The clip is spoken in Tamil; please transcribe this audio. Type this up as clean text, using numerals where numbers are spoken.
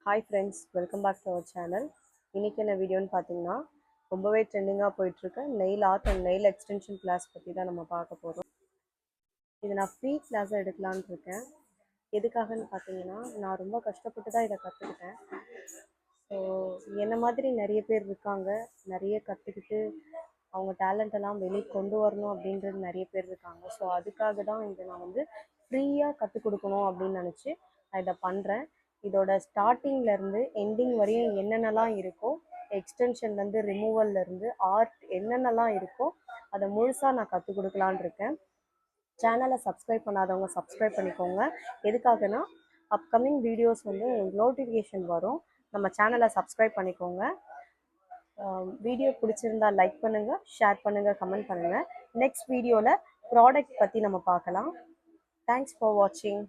Hi friends, welcome back to our channel. இன்றைக்கி என்ன வீடியோன்னு பார்த்தீங்கன்னா, ரொம்பவே ட்ரெண்டிங்காக போயிட்டுருக்க nail art and nail extension class பற்றி தான் நம்ம பார்க்க போகிறோம். இது நான் ஃப்ரீ கிளாஸாக எடுக்கலான்னு இருக்கேன். எதுக்காகன்னு பார்த்தீங்கன்னா, நான் ரொம்ப கஷ்டப்பட்டு தான் இதை கற்றுக்கிட்டேன். ஸோ என்ன மாதிரி நிறைய பேர் இருக்காங்க, நிறைய கற்றுக்கிட்டு அவங்க டேலண்டெல்லாம் வெளியே கொண்டு வரணும் அப்படின்றது நிறைய பேர் இருக்காங்க. ஸோ அதுக்காக தான் இதை நான் வந்து ஃப்ரீயாக கற்றுக் கொடுக்கணும் அப்படின்னு நினச்சி நான் இதை பண்ணுறேன். இதோட ஸ்டார்டிங்லேருந்து எண்டிங் வரையும் என்னென்னலாம் இருக்கோ, எக்ஸ்டென்ஷன்லேருந்து ரிமூவல்லேருந்து ஆர்ட் என்னென்னலாம் இருக்கோ அதை முழுசாக நான் கற்றுக் கொடுக்கலான் இருக்கேன். சேனலை சப்ஸ்கிரைப் பண்ணாதவங்க சப்ஸ்கிரைப் பண்ணிக்கோங்க. எதுக்காகனா அப்கமிங் வீடியோஸ் வந்து நோட்டிஃபிகேஷன் வரும். நம்ம சேனலை சப்ஸ்கிரைப் பண்ணிக்கோங்க. வீடியோ பிடிச்சிருந்தா லைக் பண்ணுங்கள், ஷேர் பண்ணுங்கள், கமெண்ட் பண்ணுங்கள். நெக்ஸ்ட் வீடியோவில் ப்ராடக்ட் பற்றி நம்ம பார்க்கலாம். தேங்க்ஸ் ஃபார் வாட்சிங்.